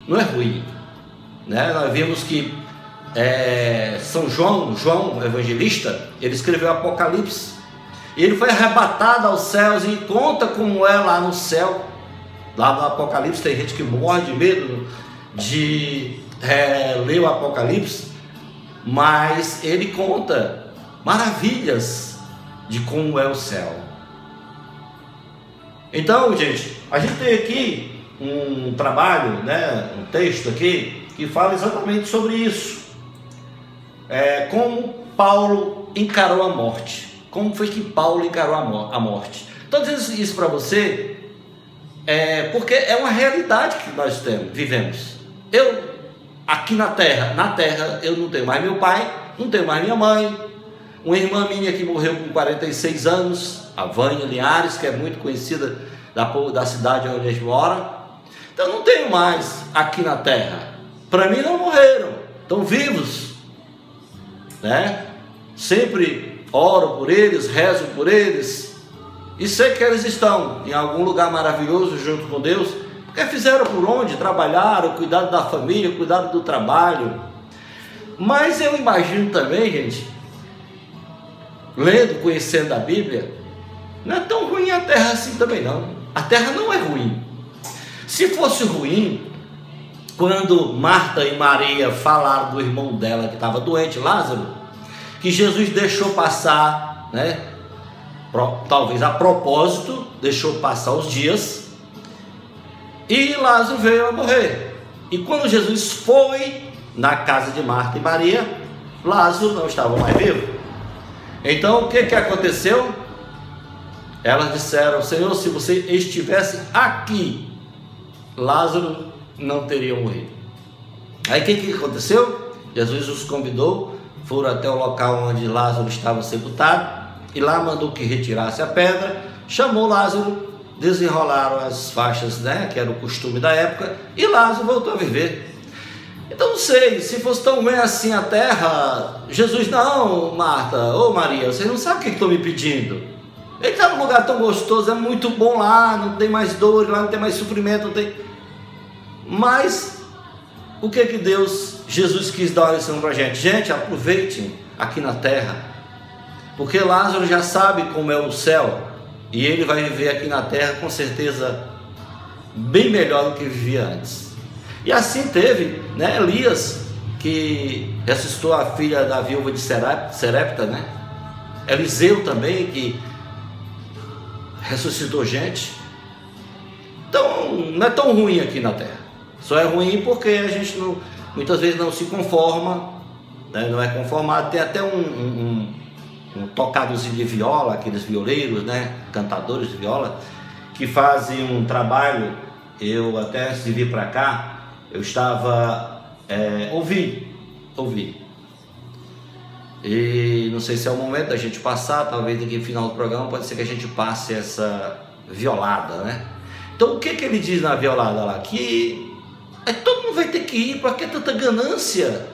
não é ruim, né? Nós vimos que São João evangelista, ele escreveu Apocalipse, e ele foi arrebatado aos céus, e conta como é lá no céu. Lá no Apocalipse tem gente que morre de medo de ler o Apocalipse, mas ele conta maravilhas de como é o céu. Então, gente, a gente tem aqui um trabalho, né, um texto aqui que fala exatamente sobre isso. Como Paulo encarou a morte. Como foi que Paulo encarou a morte? Estou dizendo isso para você porque é uma realidade que nós vivemos. Eu, aqui na terra eu não tenho mais meu pai, não tenho mais minha mãe, uma irmã minha que morreu com 46 anos, a Vânia Linhares, que é muito conhecida da cidade onde a gente mora. Então não tenho mais aqui na terra. Para mim não morreram, estão vivos, né? Sempre oro por eles, rezo por eles, e sei que eles estão em algum lugar maravilhoso junto com Deus, porque fizeram por onde, trabalharam, cuidaram da família, cuidaram do trabalho. Mas eu imagino também, gente, lendo, conhecendo a Bíblia, não é tão ruim a terra assim também não. A terra não é ruim. Se fosse ruim, quando Marta e Maria falaram do irmão dela que estava doente, Lázaro, que Jesus deixou passar, né? Talvez a propósito, deixou passar os dias, e Lázaro veio a morrer. E quando Jesus foi na casa de Marta e Maria, Lázaro não estava mais vivo. Então o que aconteceu? Elas disseram: Senhor, se você estivesse aqui, Lázaro não teria morrido. Aí o que aconteceu? Jesus os convidou, foram até o local onde Lázaro estava sepultado, e lá mandou que retirasse a pedra, chamou Lázaro, desenrolaram as faixas, né, que era o costume da época, e Lázaro voltou a viver. Então não sei, se fosse tão bem assim a terra, Jesus: não, Marta ou Maria, vocês não sabem o que estão me pedindo. Ele está num lugar tão gostoso, é muito bom lá, não tem mais dor, lá não tem mais sofrimento, não tem... Mas o que Jesus quis dar uma lição para a gente? Gente, aproveitem aqui na terra, porque Lázaro já sabe como é o céu, e ele vai viver aqui na terra com certeza bem melhor do que vivia antes. E assim teve, né, Elias, que ressuscitou a filha da viúva de Serepta, né? Eliseu também, que ressuscitou gente. Então não é tão ruim aqui na terra. Só é ruim porque a gente muitas vezes não se conforma, né? Não é conformado. Tem até um tocadozinho de viola, aqueles violeiros, né, cantadores de viola, que fazem um trabalho. Eu até, antes de vir para cá, eu estava ouvi, e não sei se é o momento da gente passar, talvez aqui no final do programa pode ser que a gente passe essa violada, né? Então o que ele diz na violada lá? Que todo mundo vai ter que ir. Para que tanta ganância?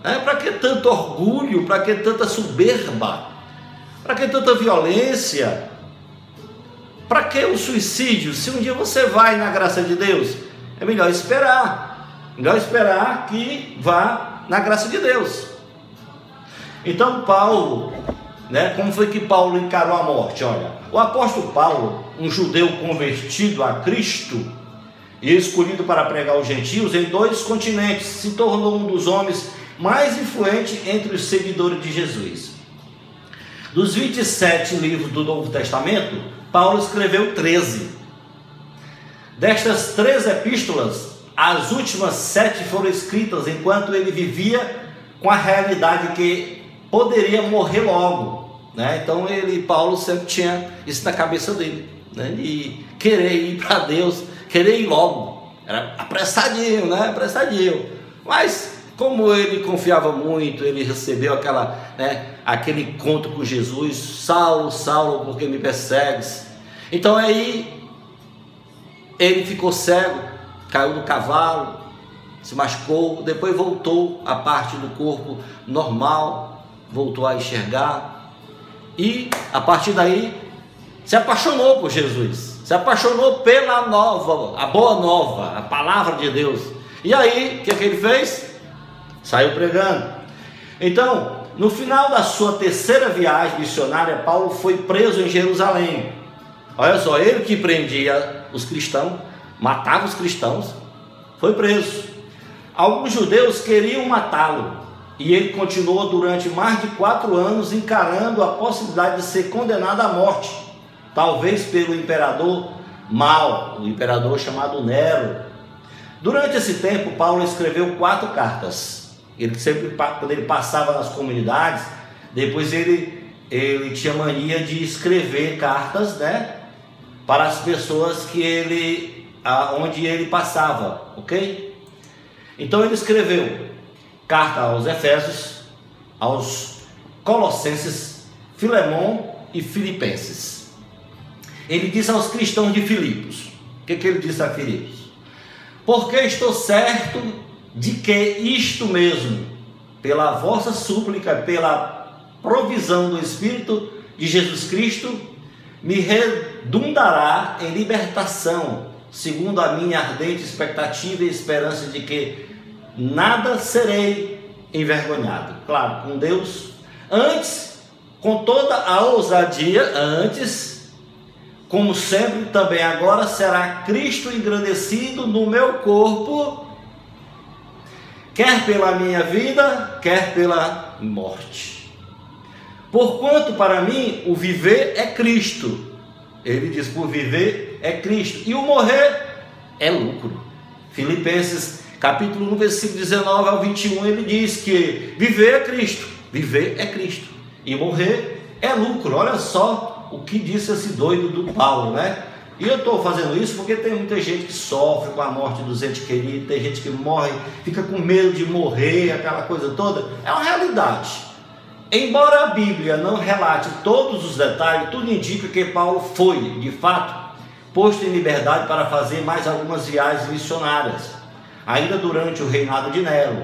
Para que tanto orgulho? Para que tanta soberba? Para que tanta violência? Para que o suicídio? Se um dia você vai na graça de Deus, é melhor esperar. Melhor esperar que vá na graça de Deus. Então Paulo, né, como foi que Paulo encarou a morte? Olha, o apóstolo Paulo, um judeu convertido a Cristo e escolhido para pregar aos gentios em 2 continentes, se tornou um dos homens mais influentes entre os seguidores de Jesus. Dos 27 livros do Novo Testamento, Paulo escreveu 13. Destas 13 epístolas, as últimas 7 foram escritas enquanto ele vivia com a realidade que poderia morrer logo, né? Então Paulo sempre tinha isso na cabeça dele, né? De querer ir para Deus, querer ir logo, era apressadinho, né? Apressadinho. Mas como ele confiava muito, ele recebeu aquele encontro com Jesus: Saulo, Saulo, por que me persegues? Então aí ele ficou cego, caiu do cavalo, se machucou, depois voltou a parte do corpo normal, voltou a enxergar, e a partir daí se apaixonou por Jesus. se apaixonou pela nova, a boa nova, a palavra de Deus. E aí, o que ele fez? Saiu pregando. Então, no final da sua terceira viagem missionária, Paulo foi preso em Jerusalém. Olha só, ele que prendia os cristãos, matava os cristãos, foi preso. Alguns judeus queriam matá-lo, e ele continuou durante mais de 4 anos encarando a possibilidade de ser condenado à morte, talvez pelo imperador mau, o imperador chamado Nero. Durante esse tempo, Paulo escreveu 4 cartas. Ele sempre, quando ele passava nas comunidades, depois ele tinha mania de escrever cartas, né, para as pessoas onde ele passava, ok? Então ele escreveu carta aos Efésios, aos Colossenses, Filemon e Filipenses. Ele disse aos cristãos de Filipos, o que ele disse a Filipos? Porque estou certo de que isto mesmo, pela vossa súplica, pela provisão do Espírito de Jesus Cristo, me redundará em libertação, segundo a minha ardente expectativa e esperança de que nada serei envergonhado. Claro, com Deus, antes, com toda a ousadia, antes, como sempre, também agora será Cristo engrandecido no meu corpo, quer pela minha vida, quer pela morte. Porquanto para mim o viver é Cristo. Ele diz, por viver é Cristo, e o morrer é lucro. Filipenses capítulo 1, versículo 19 ao 21, ele diz que viver é Cristo, e morrer é lucro. Olha só o que disse esse doido do Paulo, né? E eu estou fazendo isso porque tem muita gente que sofre com a morte dos entes queridos, tem gente que morre, fica com medo de morrer, aquela coisa toda. É uma realidade. Embora a Bíblia não relate todos os detalhes, tudo indica que Paulo foi, de fato, posto em liberdade para fazer mais algumas viagens missionárias, ainda durante o reinado de Nero.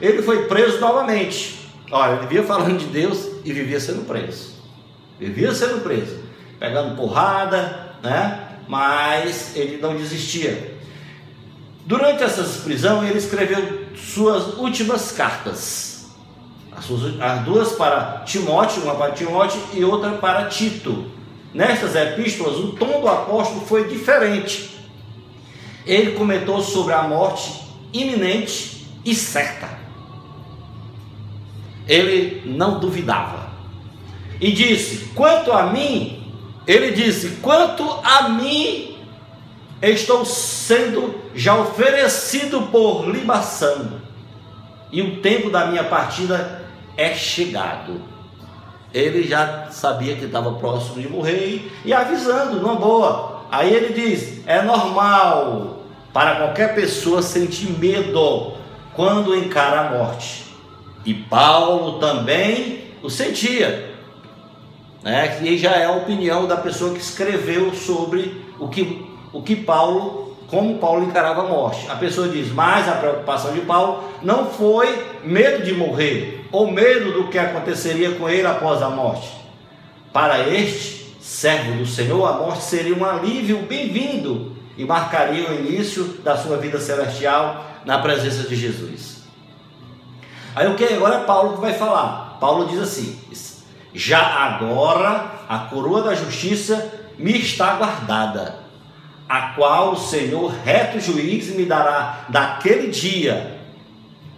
Ele foi preso novamente. Olha, ele vivia falando de Deus e vivia sendo preso. Pegando porrada, né? Mas ele não desistia. Durante essa prisão, ele escreveu suas últimas cartas. As 2 para Timóteo, uma para Timóteo e outra para Tito. Nestas epístolas, o tom do apóstolo foi diferente. Ele comentou sobre a morte iminente e certa. Ele não duvidava. E disse, quanto a mim, estou sendo já oferecido por libação, e o tempo da minha partida é chegado. Ele já sabia que estava próximo de morrer e avisando, não boa. Aí ele diz, é normal para qualquer pessoa sentir medo quando encara a morte. E Paulo também o sentia. Que já é a opinião da pessoa que escreveu sobre como Paulo encarava a morte. A pessoa diz, mas a preocupação de Paulo não foi medo de morrer, ou medo do que aconteceria com ele após a morte. Para este servo do Senhor, a morte seria um alívio bem-vindo e marcaria o início da sua vida celestial na presença de Jesus. Aí o que agora é Paulo que vai falar? Paulo diz assim, já agora a coroa da justiça me está guardada, a qual o Senhor reto juiz me dará daquele dia,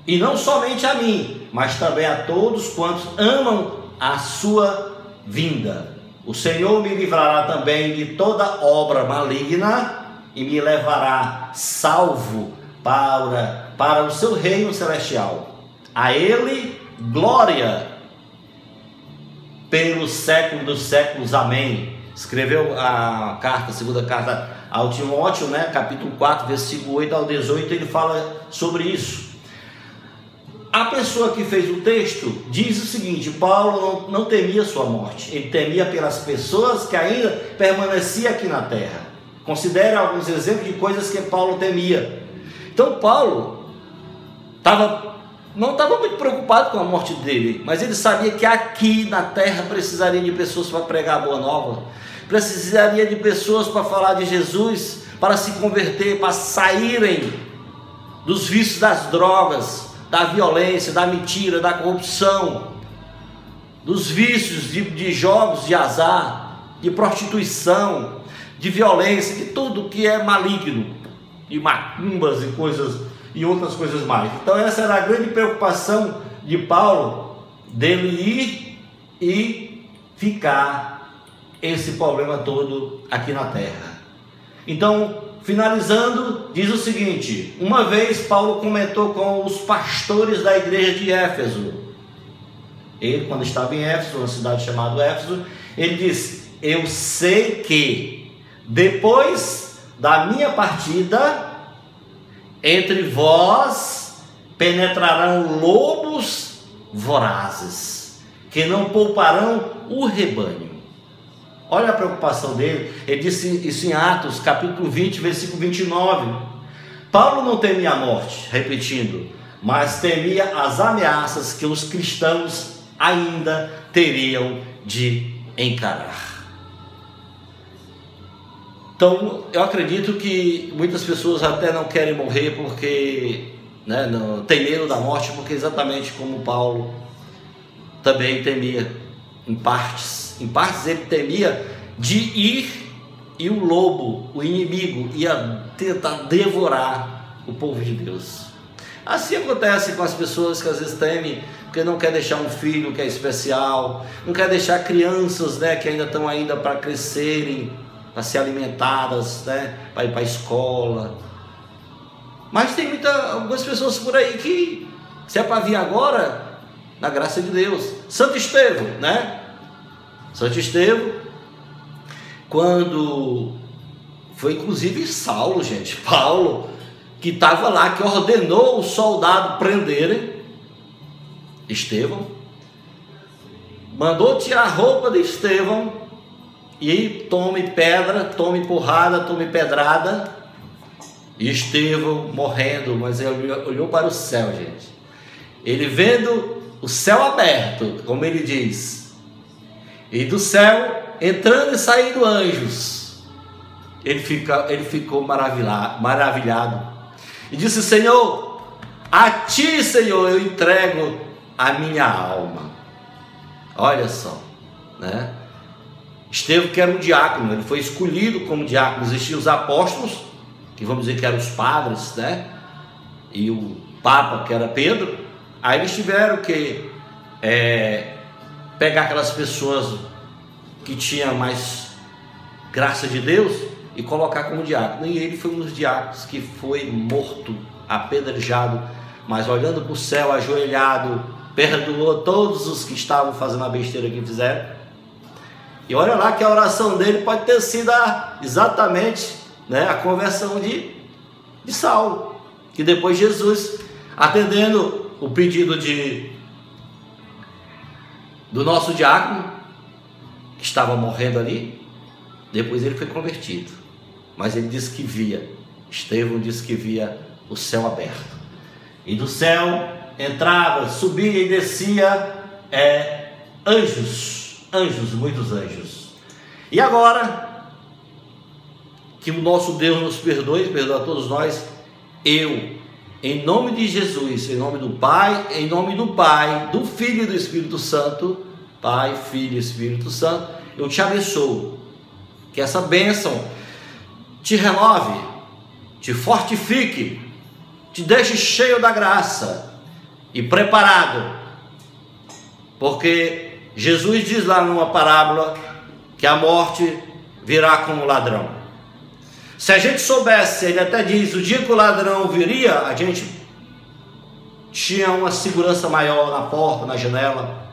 e não somente a mim, mas também a todos quantos amam a sua vinda. O Senhor me livrará também de toda obra maligna e me levará salvo para o seu reino celestial. A Ele glória pelos séculos dos séculos. Amém. Escreveu a segunda carta ao Timóteo, né? Capítulo 4, versículo 8 ao 18, ele fala sobre isso. A pessoa que fez o texto diz o seguinte: Paulo não temia sua morte, ele temia pelas pessoas que ainda permaneciam aqui na terra. Considere alguns exemplos de coisas que Paulo temia. Então Paulo não estava muito preocupado com a morte dele, mas ele sabia que aqui na terra precisaria de pessoas para pregar a boa nova. precisaria de pessoas para falar de Jesus, para se converter, para saírem dos vícios das drogas, da violência, da mentira, da corrupção, dos vícios de jogos de azar, de prostituição, de violência, de tudo que é maligno, de macumbas e coisas e outras coisas mais. Então essa era a grande preocupação de Paulo, dele ir e ficar esse problema todo aqui na terra. Então, finalizando, diz o seguinte: uma vez Paulo comentou com os pastores da igreja de Éfeso. Ele, quando estava em Éfeso, uma cidade chamada Éfeso, ele disse: eu sei que depois da minha partida, entre vós penetrarão lobos vorazes, que não pouparão o rebanho. Olha a preocupação dele. Ele disse isso em Atos, capítulo 20, versículo 29. Paulo não temia a morte, repetindo, mas temia as ameaças que os cristãos ainda teriam de encarar. Então, eu acredito que muitas pessoas até não querem morrer porque não, tem medo da morte, porque exatamente como Paulo também temia, em partes ele temia de ir e o lobo, o inimigo, ia tentar devorar o povo de Deus. Assim acontece com as pessoas que às vezes temem, porque não quer deixar um filho que é especial, não quer deixar crianças, que ainda estão ainda para crescerem, para ser alimentadas, para ir para a escola. Mas tem algumas pessoas por aí que, se é para vir agora, na graça de Deus. Santo Estevão, Santo Estevão, quando foi inclusive Saulo, gente, Paulo, que estava lá, que ordenou o soldado prenderem Estevão, mandou tirar a roupa de Estevão e tome pedra, tome porrada, tome pedrada. E Estevão morrendo, mas ele olhou para o céu, gente. Ele vendo o céu aberto, como ele diz, e do céu entrando e saindo anjos, ele ficou maravilhado e disse: Senhor, a ti, Senhor, eu entrego a minha alma. Olha só, Estevão, que era um diácono, ele foi escolhido como diácono. Existiam os apóstolos, que vamos dizer que eram os padres, e o Papa, que era Pedro. Aí eles tiveram que pegar aquelas pessoas que tinham mais graça de Deus e colocar como diácono. E ele foi um dos diáconos que foi morto, apedrejado, mas olhando para o céu, ajoelhado, perdoou todos os que estavam fazendo a besteira que fizeram. E olha lá que a oração dele pode ter sido exatamente a conversão de Saulo, que depois Jesus, atendendo o pedido do nosso diácono, que estava morrendo ali, depois ele foi convertido. Mas ele disse que Estevão disse que via o céu aberto, e do céu entrava, subia e descia anjos, muitos anjos. E agora, que o nosso Deus nos perdoe a todos nós, em nome de Jesus, em nome do Pai, do Filho e do Espírito Santo, Pai, Filho e Espírito Santo, eu te abençoo, que essa bênção te renove, te fortifique, te deixe cheio da graça e preparado, porque Jesus diz lá numa parábola que a morte virá como ladrão. Se a gente soubesse, ele até diz, o dia que o ladrão viria, a gente tinha uma segurança maior na porta, na janela,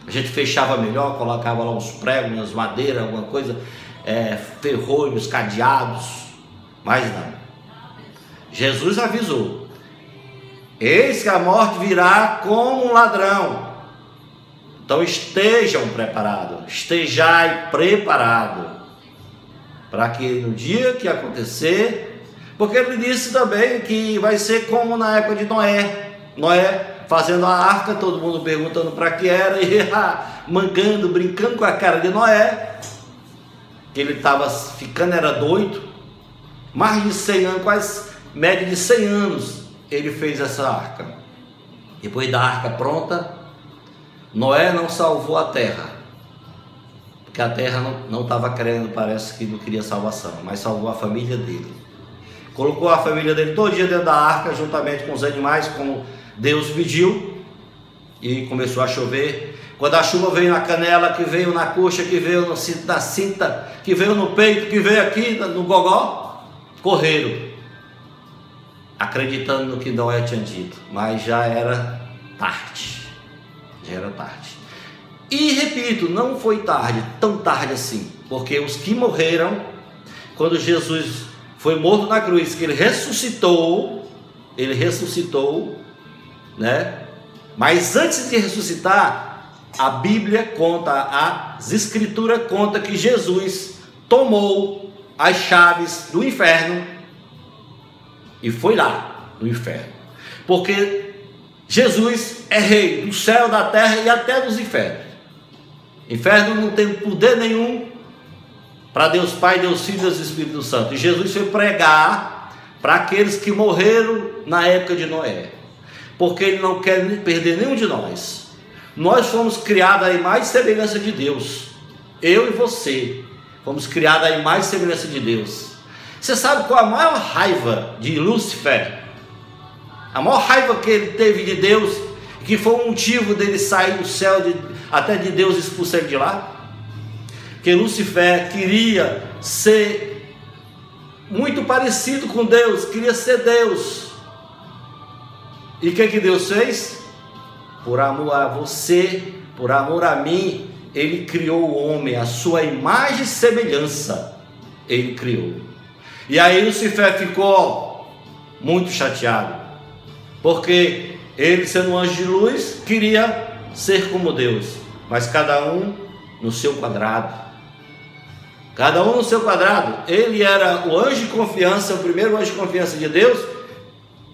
a gente fechava melhor, colocava lá uns pregos, umas madeiras, alguma coisa, ferrolhos, cadeados, mas não. Jesus avisou: eis que a morte virá como um ladrão. Então estejam preparados, estejai preparados, para que no dia que acontecer, porque ele disse também que vai ser como na época de Noé fazendo a arca, todo mundo perguntando para que era, e mancando, brincando com a cara de Noé. que ele estava ficando, era doido, mais de 100 anos, quase média de 100 anos, ele fez essa arca. Depois da arca pronta, Noé não salvou a terra, porque a terra não estava querendo, parece que não queria salvação, mas salvou a família dele. Colocou a família dele todo dia dentro da arca, juntamente com os animais, como Deus pediu, e começou a chover. Quando a chuva veio na canela, que veio na coxa, que veio na cinta, que veio no peito, que veio aqui no gogó, correram, acreditando no que Noé tinha dito, mas já era tarde. E repito, não foi tarde, tão tarde assim, porque os que morreram, quando Jesus foi morto na cruz, que ele ressuscitou, né? Mas antes de ressuscitar, a Bíblia conta, as Escrituras contam que Jesus tomou as chaves do inferno e foi lá no inferno, porque Jesus é rei do céu, da terra e até dos infernos. Inferno não tem poder nenhum para Deus Pai, Deus Filho e Deus Espírito Santo. E Jesus foi pregar para aqueles que morreram na época de Noé, porque ele não quer perder nenhum de nós. Nós fomos criados à imagem e semelhança de Deus. Eu e você fomos criados à imagem e semelhança de Deus. Você sabe qual a maior raiva de Lúcifer? A maior raiva que ele teve de Deus, que foi o motivo dele sair do céu, até de Deus expulsar ele de lá? Que Lúcifer queria ser muito parecido com Deus, queria ser Deus. E o que Deus fez? Por amor a você, por amor a mim, ele criou o homem, a sua imagem e semelhança, ele criou. E aí Lúcifer ficou muito chateado, porque ele, sendo um anjo de luz, queria ser como Deus, mas cada um no seu quadrado. Cada um no seu quadrado. Ele era o anjo de confiança, o primeiro anjo de confiança de Deus,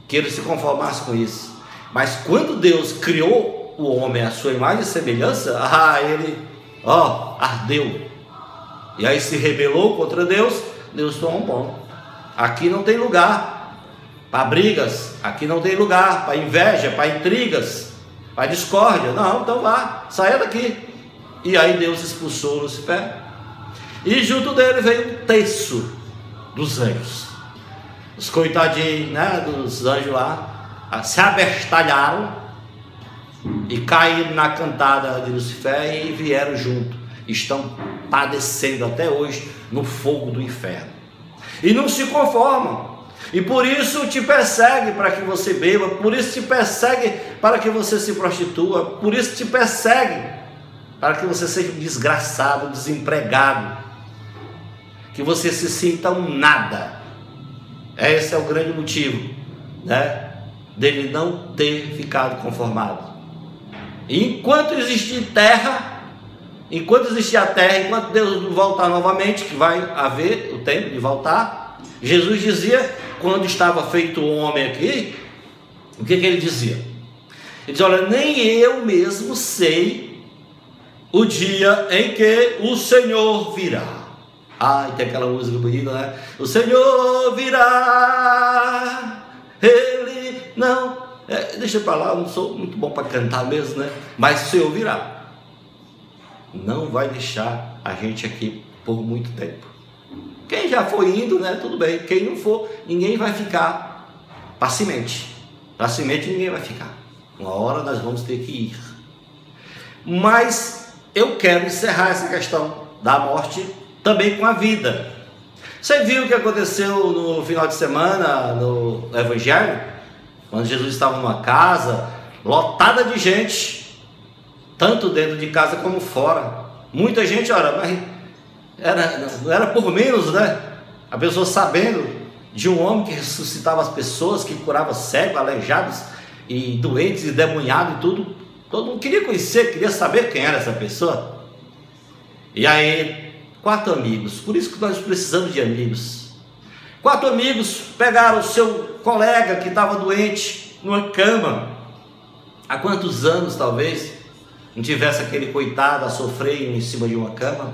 que ele se conformasse com isso. Mas quando Deus criou o homem à sua imagem e semelhança, ele ardeu. E aí se rebelou contra Deus. Deus tomou um bom. Aqui não tem lugar para brigas, aqui não tem lugar para inveja, para intrigas, para discórdia. Não, então vá, saia daqui. E aí Deus expulsou Lúcifer. E junto dele veio um terço dos anjos. Os coitadinhos, né, dos anjos lá, se abestalharam e caíram na cantada de Lúcifer e vieram junto. Estão padecendo até hoje no fogo do inferno. E não se conformam. E por isso te persegue para que você beba, por isso te persegue para que você se prostitua, por isso te persegue para que você seja um desgraçado, desempregado, que você se sinta um nada. Esse é o grande motivo, né, dele não ter ficado conformado. E enquanto existir terra, enquanto Deus não voltar novamente, que vai haver o tempo de voltar, Jesus dizia, quando estava feito o homem aqui, o que ele dizia? Ele diz, olha, nem eu mesmo sei o dia em que o Senhor virá. Tem aquela música bonita, né? O Senhor virá, Ele não... deixa pra lá, eu não sou muito bom para cantar mesmo, né? Mas o Senhor virá. Não vai deixar a gente aqui por muito tempo. Quem já foi indo, né? Tudo bem. Quem não for, ninguém vai ficar paciente. Paciente ninguém vai ficar. Uma hora nós vamos ter que ir. Mas eu quero encerrar essa questão da morte também com a vida. Você viu o que aconteceu no final de semana no Evangelho? Quando Jesus estava numa casa lotada de gente, tanto dentro de casa como fora. Muita gente, olha, mas não era por menos, né? A pessoa sabendo de um homem que ressuscitava as pessoas, que curava cegos, aleijados e doentes, e demoniados e tudo. Todo mundo queria conhecer, queria saber quem era essa pessoa. E aí, 4 amigos, por isso que nós precisamos de amigos. 4 amigos pegaram o seu colega que estava doente numa cama. Há quantos anos talvez não tivesse aquele coitado a sofrer em cima de uma cama?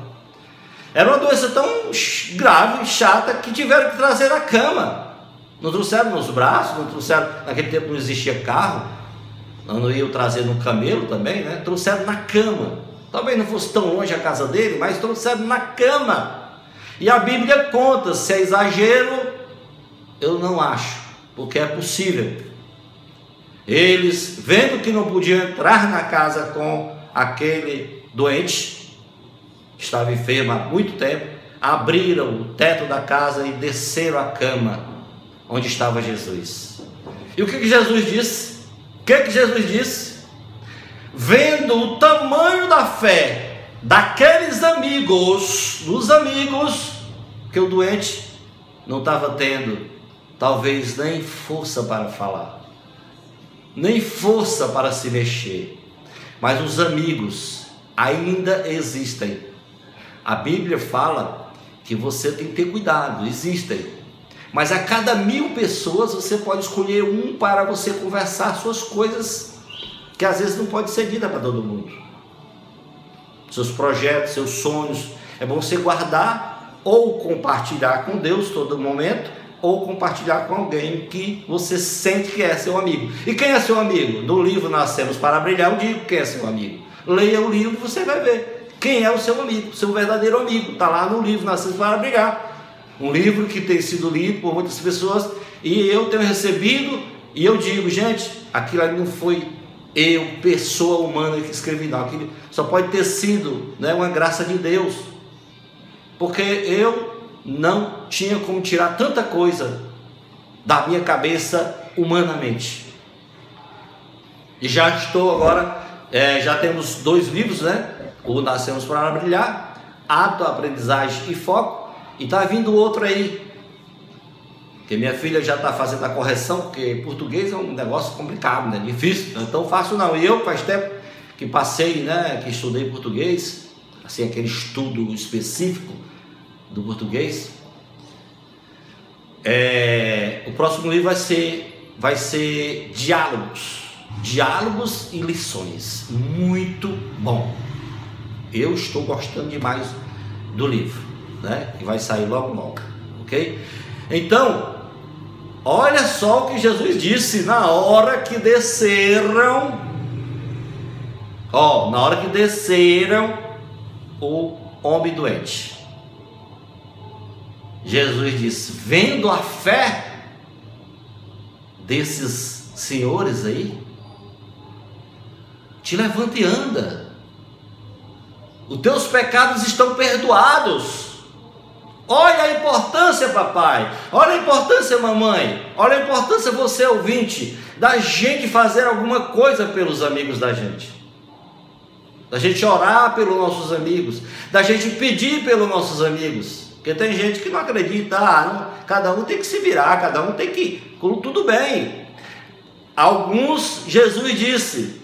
Era uma doença tão grave, chata, que tiveram que trazer na cama. Não trouxeram nos braços, não trouxeram, naquele tempo não existia carro, não iam trazer no camelo também, né? Trouxeram na cama. Talvez não fosse tão longe a casa dele, mas trouxeram na cama. E a Bíblia conta, se é exagero, eu não acho, porque é possível. Eles, vendo que não podiam entrar na casa com aquele doente, que estava enfermo há muito tempo, abriram o teto da casa e desceram a cama onde estava Jesus. E o que Jesus disse? O que Jesus disse? Vendo o tamanho da fé daqueles amigos, dos amigos, que o doente não estava tendo, talvez nem força para falar, nem força para se mexer, mas os amigos ainda existem. A Bíblia fala que você tem que ter cuidado, existem, mas a cada 1000 pessoas você pode escolher um para você conversar suas coisas, que às vezes não pode ser dita para todo mundo, seus projetos, seus sonhos. É bom você guardar ou compartilhar com Deus todo momento, ou compartilhar com alguém que você sente que é seu amigo. E quem é seu amigo? No livro Nascemos para Brilhar, eu digo quem é seu amigo. Leia o livro e você vai ver quem é o seu amigo, seu verdadeiro amigo. Está lá no livro Nascemos para Brilhar, um livro que tem sido lido por muitas pessoas, e eu tenho recebido, e eu digo, gente, aquilo ali não foi eu, pessoa humana, que escrevi, não. Aquilo só pode ter sido, né, uma graça de Deus, porque eu não tinha como tirar tanta coisa da minha cabeça humanamente. E já estou agora, já temos 2 livros, né? O Nascemos para Brilhar, Hábito, Aprendizagem e Foco, e está vindo outro aí, que minha filha já está fazendo a correção, porque português é um negócio complicado, né? Difícil, não é tão fácil não. E eu faz tempo que passei, né, que estudei português, assim, aquele estudo específico do português. O próximo livro vai ser Diálogos e Lições. Muito bom. Eu estou gostando demais do livro, né? Que vai sair logo, ok? Então, olha só o que Jesus disse na hora que desceram. Na hora que desceram o homem doente. Jesus disse: vendo a fé desses senhores aí, te levanta e anda. Os teus pecados estão perdoados. Olha a importância, papai. Olha a importância, mamãe. Olha a importância, você ouvinte, da gente fazer alguma coisa pelos amigos da gente. Da gente orar pelos nossos amigos. Da gente pedir pelos nossos amigos. Porque tem gente que não acredita. Cada um tem que se virar. Cada um tem que... Tudo bem. Alguns, Jesus disse,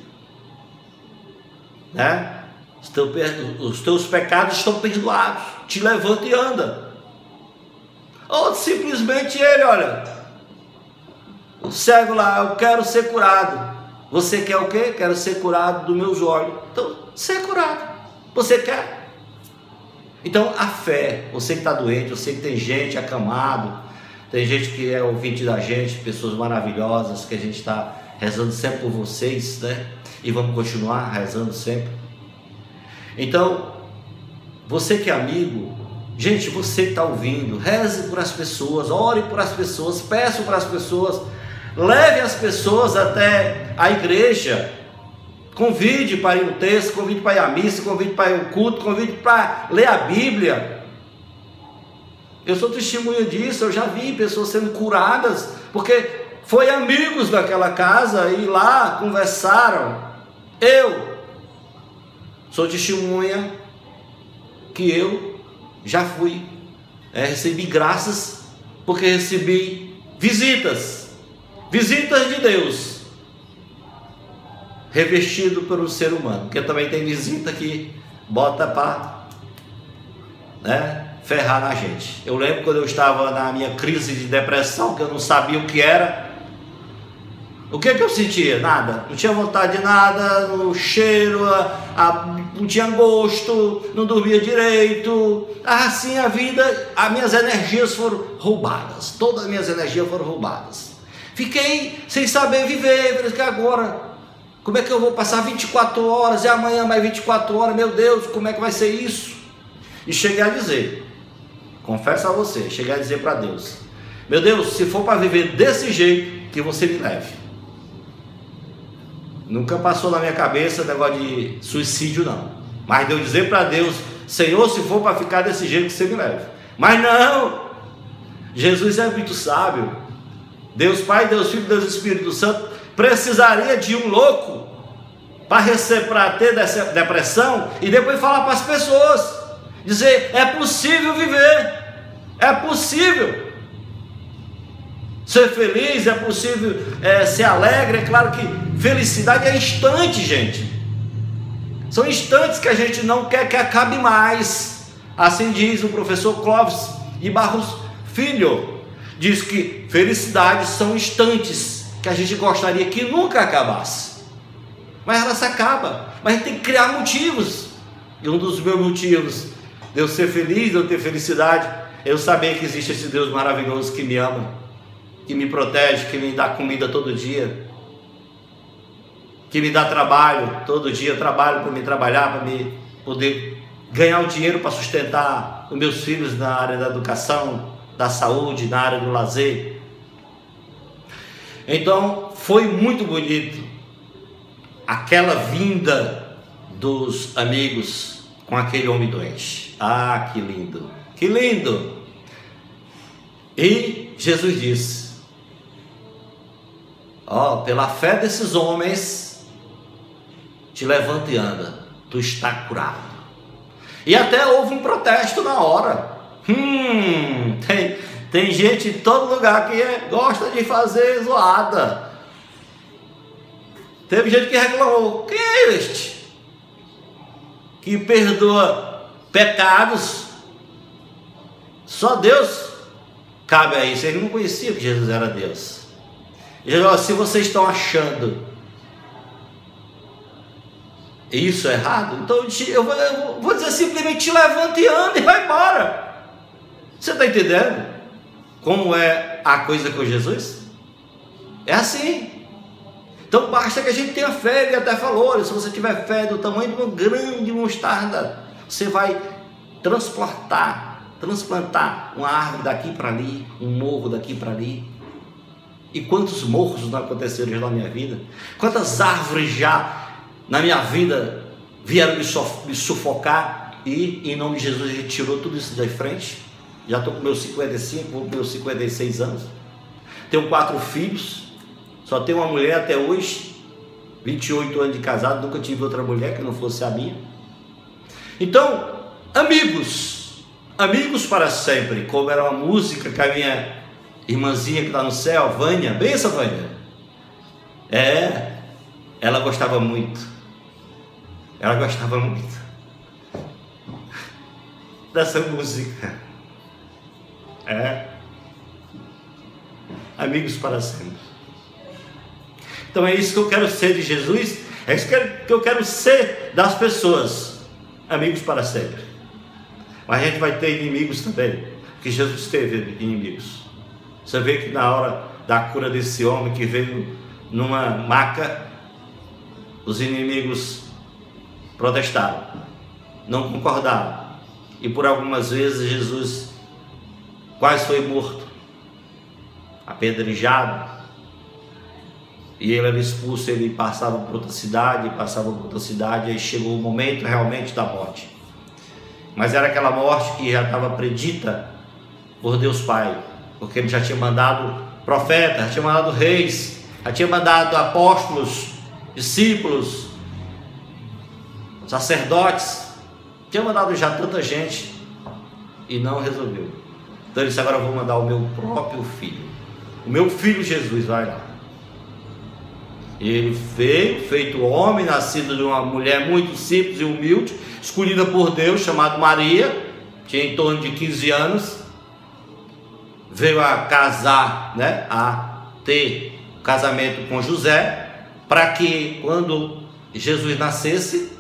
né? Os teus pecados estão perdoados. Te levanta e anda. Ou simplesmente ele, olha, o cego lá, eu quero ser curado. Você quer o quê? Quero ser curado dos meus olhos. Então, ser curado. Você quer? Então, a fé, você que está doente, eu sei que tem gente acamado, tem gente que é ouvinte da gente, pessoas maravilhosas, que a gente está rezando sempre por vocês, né? E vamos continuar rezando sempre. Então, você que é amigo, gente, você que está ouvindo, reze por as pessoas, ore por as pessoas, peça para as pessoas, leve as pessoas até a igreja, convide para ir no texto, convide para ir à missa, convide para ir ao culto, convide para ler a Bíblia. Eu sou testemunha disso, eu já vi pessoas sendo curadas, porque foi amigos daquela casa e lá conversaram. Eu sou testemunha que eu já fui, recebi graças, porque recebi visitas de Deus, revestido por um ser humano, porque também tem visita que bota para, né, ferrar na gente. Eu lembro quando eu estava na minha crise de depressão, que eu não sabia o que era. O que eu sentia? Nada, não tinha vontade de nada, o cheiro, não tinha gosto, não dormia direito. Assim a vida, as minhas energias foram roubadas, todas as minhas energias foram roubadas. Fiquei sem saber viver. Falei que agora, como é que eu vou passar 24 horas e amanhã mais 24 horas? Meu Deus, como é que vai ser isso? E cheguei a dizer, confesso a você, cheguei a dizer para Deus: meu Deus, se for para viver desse jeito, que você me leve. Nunca passou na minha cabeça o negócio de suicídio, não. Mas de eu dizer para Deus: Senhor, se for para ficar desse jeito, que você me leve. Mas não, Jesus é muito sábio. Deus Pai, Deus Filho, Deus Espírito Santo precisaria de um louco para ter depressão e depois falar para as pessoas, dizer: é possível viver, é possível ser feliz, é possível ser alegre. É claro que felicidade é instante, gente. São instantes que a gente não quer que acabe mais. Assim diz o professor Clóvis de Barros Filho. Diz que felicidades são instantes que a gente gostaria que nunca acabasse. Mas ela se acaba. Mas a gente tem que criar motivos. E um dos meus motivos de eu ser feliz, de eu ter felicidade, é eu saber que existe esse Deus maravilhoso que me ama, que me protege, que me dá comida todo dia, que me dá trabalho todo dia, trabalho para me trabalhar, para me poder ganhar o dinheiro para sustentar os meus filhos na área da educação, da saúde, na área do lazer. Então foi muito bonito aquela vinda dos amigos com aquele homem doente. Ah, que lindo, que lindo! E Jesus disse: ó, pela fé desses homens, te levanta e anda, tu está curado. E até houve um protesto na hora. Tem gente em todo lugar que gosta de fazer zoada. Teve gente que reclamou: quem é este que perdoa pecados? Só Deus cabe a isso. Ele não conhecia que Jesus era Deus. Ele falou: se vocês estão achando isso errado, então eu vou dizer simplesmente: te levanta e anda e vai embora. Você está entendendo como é a coisa com Jesus? É assim. Então basta que a gente tenha fé. Ele até falou: se você tiver fé do tamanho de uma grande mostarda, você vai transplantar uma árvore daqui para ali, um morro daqui para ali. E quantos morros não aconteceram já na minha vida? Quantas árvores já na minha vida vieram me sufocar, e em nome de Jesus ele tirou tudo isso da frente. Já estou com meus 55, vou com meus 56 anos. Tenho 4 filhos, só tenho uma mulher até hoje, 28 anos de casado, nunca tive outra mulher que não fosse a minha. Então, amigos para sempre, como era uma música que a minha irmãzinha que está no céu, Vânia, benção Vânia, ela gostava muito dessa música. Amigos para sempre. Então é isso que eu quero ser de Jesus, é isso que eu quero ser das pessoas, amigos para sempre. Mas a gente vai ter inimigos também, porque Jesus teve inimigos. Você vê que na hora da cura desse homem que veio numa maca, os inimigos protestaram, não concordaram, e por algumas vezes Jesus quase foi morto, apedrejado, e ele era expulso. Ele passava por outra cidade, aí chegou o momento realmente da morte, mas era aquela morte que já estava predita por Deus Pai, porque ele já tinha mandado profetas, já tinha mandado reis, já tinha mandado apóstolos, discípulos, sacerdotes, tinha mandado já tanta gente e não resolveu. Então ele disse: agora eu vou mandar o meu próprio filho, o meu filho Jesus, vai lá. Ele veio, feito homem, nascido de uma mulher muito simples e humilde, escolhida por Deus, chamada Maria, tinha em torno de 15 anos, veio a casar, a ter casamento com José, para que quando Jesus nascesse,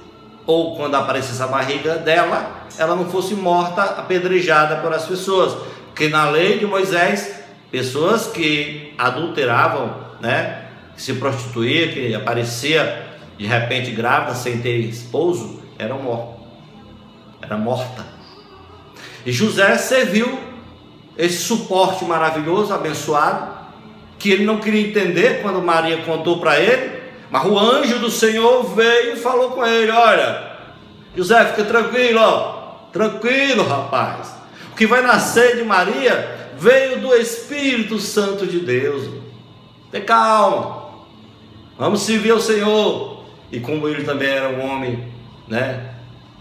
ou quando aparecesse a barriga dela, ela não fosse morta, apedrejada pelas pessoas. Porque na lei de Moisés, pessoas que adulteravam, né, que se prostituía, que aparecia de repente grávida sem ter esposo, era morta. E José serviu esse suporte maravilhoso, abençoado, que ele não queria entender quando Maria contou para ele, mas o anjo do Senhor veio e falou com ele: olha, José, fica tranquilo, tranquilo, rapaz, o que vai nascer de Maria veio do Espírito Santo de Deus, tenha calma, vamos servir ao Senhor. E como ele também era um homem, né,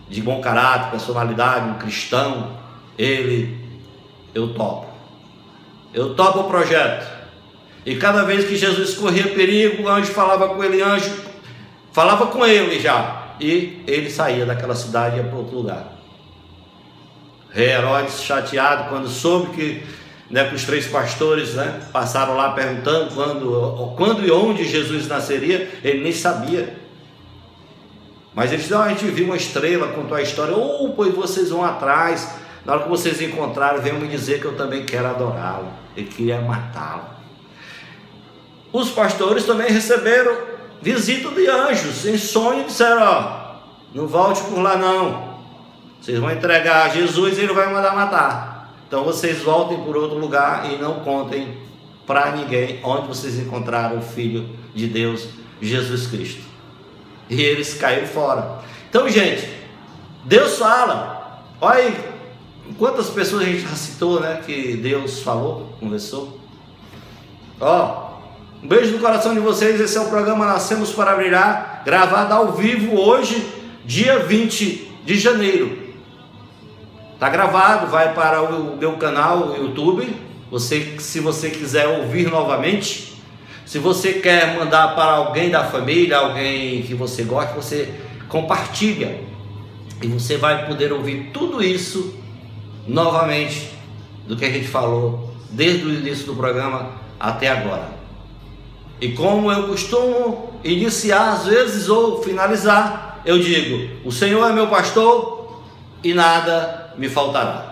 de bom caráter, personalidade, um cristão, eu topo o projeto. E cada vez que Jesus corria perigo, o anjo falava com ele, falava com ele já, e ele saía daquela cidade e ia para outro lugar. Rei Herodes, chateado quando soube que, né, que os 3 pastores, né, passaram lá perguntando quando e onde Jesus nasceria, ele nem sabia. Mas eles disseram: a gente viu uma estrela, contou a história. Pois vocês vão atrás, na hora que vocês encontrarem, venham me dizer que eu também quero adorá-lo. Ele queria matá-lo. Os pastores também receberam visita de anjos em sonho e disseram: não volte por lá não, vocês vão entregar a Jesus e ele vai mandar matar, então vocês voltem por outro lugar e não contem para ninguém onde vocês encontraram o Filho de Deus, Jesus Cristo. E eles caíram fora. Então, gente, Deus fala. Olha aí quantas pessoas a gente já citou, né, que Deus falou, conversou. Um beijo no coração de vocês. Esse é o programa Nascemos para Brilhar, gravado ao vivo hoje, dia 20 de janeiro. Está gravado, vai para o meu canal no YouTube. Se você quiser ouvir novamente, se você quer mandar para alguém da família, alguém que você gosta, você compartilha. E você vai poder ouvir tudo isso novamente, do que a gente falou desde o início do programa até agora. E como eu costumo iniciar às vezes ou finalizar, eu digo: o Senhor é meu pastor e nada me faltará.